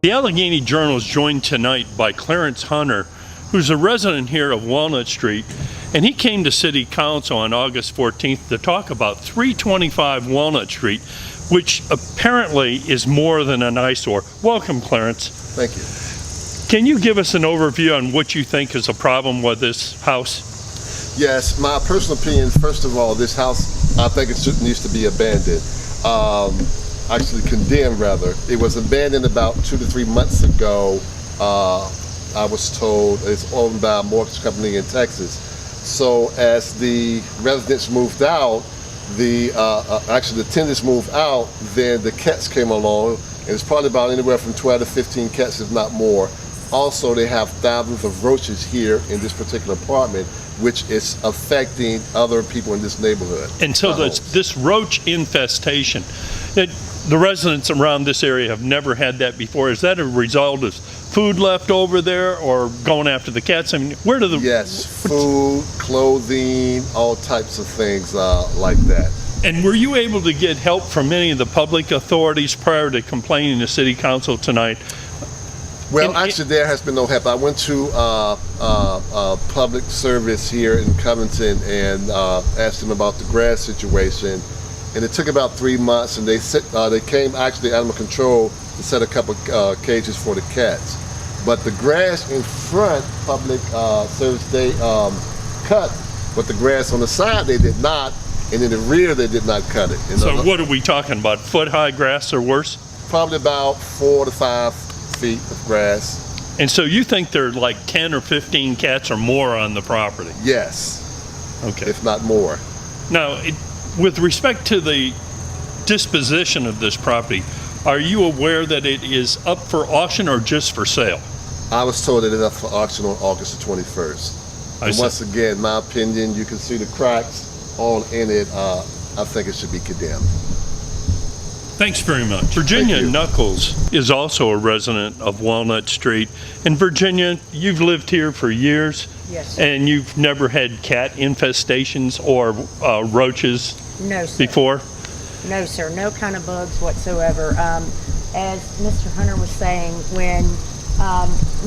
The Allegheny Journal is joined tonight by Clarence Hunter, who's a resident here of Walnut Street, and he came to City Council on August 14th to talk about 325 Walnut Street, which apparently is more than an eyesore. Welcome, Clarence. Thank you. Can you give us an overview on what you think is a problem with this house? Yes, my personal opinion, first of all, this house, I think it needs to be abandoned. Actually condemned, rather. It was abandoned about 2 to 3 months ago. I was told it's owned by a mortgage company in Texas. So as the residents moved out, actually the tenants moved out, then the cats came along, and it's probably about anywhere from 12 to 15 cats, if not more. Also, they have thousands of roaches here in this particular apartment, which is affecting other people in this neighborhood. And so this roach infestation, the residents around this area have never had that before. Is that a result of food left over there or going after the cats? I mean, where do the... Yes, food, clothing, all types of things like that. And were you able to get help from any of the public authorities prior to complaining to City Council tonight? Well, actually, there has been no help. I went to public service here in Covington and asked them about the grass situation, and it took about 3 months. And they came, actually, animal control, to set a couple cages for the cats. But the grass in front, public service, they cut, but the grass on the side they did not, and in the rear they did not cut it. So what are we talking about? Foot-high grass or worse? Probably about 4 to 5 feet of grass. And so you think there are like 10 or 15 cats or more on the property? Yes. Okay. If not more. Now, with respect to the disposition of this property, are you aware that it is up for auction or just for sale? I was told that it's up for auction on August the 21st. And once again, my opinion, you can see the cracks all in it. I think it should be condemned. Thanks very much. Virginia Knuckles is also a resident of Walnut Street. And Virginia, you've lived here for years. Yes. And you've never had cat infestations or roaches before? No, sir. No kind of bugs whatsoever. As Mr. Hunter was saying, when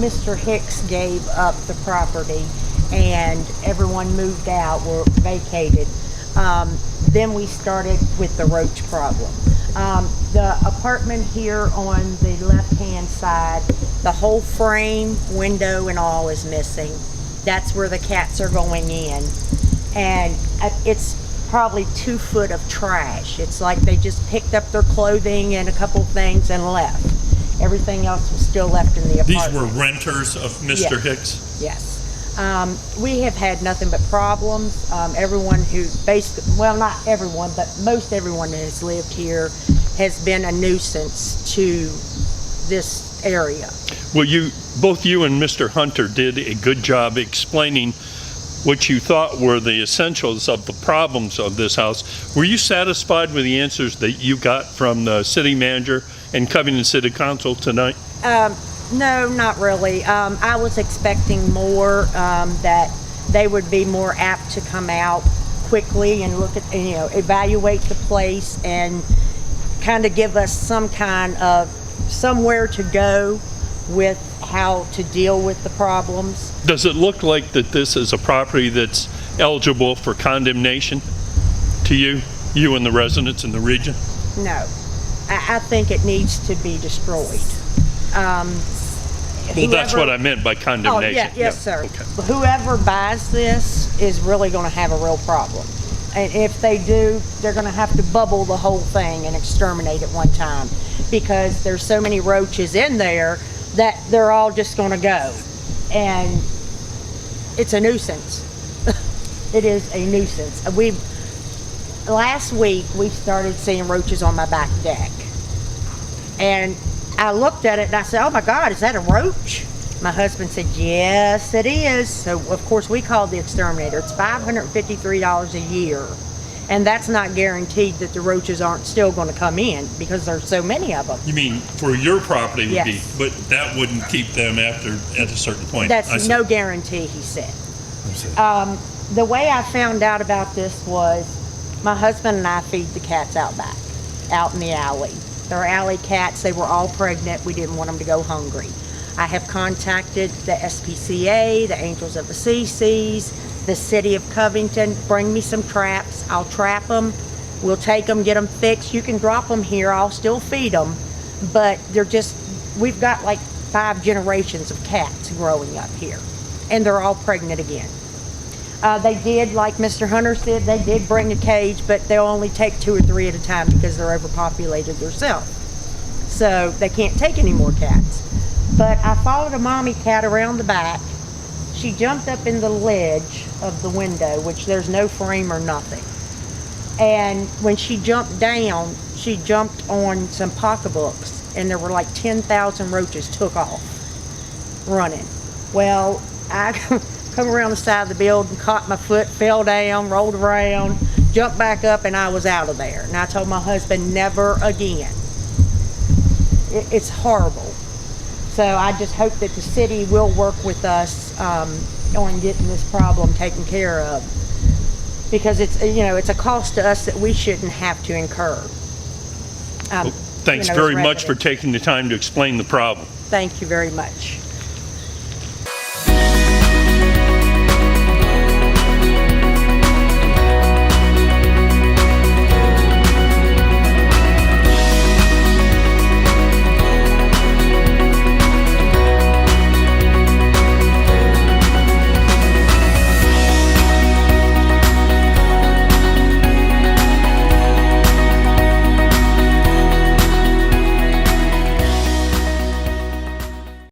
Mr. Hicks gave up the property and everyone moved out, were vacated, then we started with the roach problem. The apartment here on the left-hand side, the whole frame, window, and all is missing. That's where the cats are going in. And it's probably 2 foot of trash. It's like they just picked up their clothing and a couple things and left. Everything else was still left in the apartment. These were renters of Mr. Hicks? Yes. We have had nothing but problems. Everyone who well, not everyone, but most everyone that has lived here has been a nuisance to this area. Well, both you and Mr. Hunter did a good job explaining what you thought were the essentials of the problems of this house. Were you satisfied with the answers that you got from the city manager and Covington City Council tonight? No, not really. I was expecting more, that they would be more apt to come out quickly and look at, evaluate the place and kind of give us some kind of somewhere to go with how to deal with the problems. Does it look like that this is a property that's eligible for condemnation to you and the residents in the region? No. I think it needs to be destroyed. Well, that's what I meant by condemnation. Oh, yes, sir. Okay. Whoever buys this is really going to have a real problem. And if they do, they're going to have to bubble the whole thing and exterminate it one time, because there's so many roaches in there that they're all just going to go. And it's a nuisance. It is a nuisance. Last week, we started seeing roaches on my back deck. And I looked at it and I said, oh my God, is that a roach? My husband said, yes, it is. So of course we called the exterminator. It's $553 a year. And that's not guaranteed that the roaches aren't still going to come in because there's so many of them. You mean for your property would be, Yes. but that wouldn't keep them at a certain point? That's no guarantee, he said. The way I found out about this was my husband and I feed the cats out back, out in the alley. They're alley cats. They were all pregnant. We didn't want them to go hungry. I have contacted the SPCA, the Angels of the CCs, the City of Covington. Bring me some traps. I'll trap them. We'll take them, get them fixed. You can drop them here. I'll still feed them. But we've got like 5 generations of cats growing up here. And they're all pregnant again. They did, like Mr. Hunter said, they did bring a cage, but they'll only take 2 or 3 at a time because they're overpopulated themselves. So they can't take any more cats. But I followed a mommy cat around the back. She jumped up in the ledge of the window, which there's no frame or nothing. And when she jumped down, she jumped on some pocketbooks, and there were like 10,000 roaches took off running. Well, I come around the side of the building, caught my foot, fell down, rolled around, jumped back up, and I was out of there. And I told my husband, never again. It's horrible. So I just hope that the city will work with us on getting this problem taken care of, because it's a cost to us that we shouldn't have to incur. Thanks very much for taking the time to explain the problem. Thank you very much.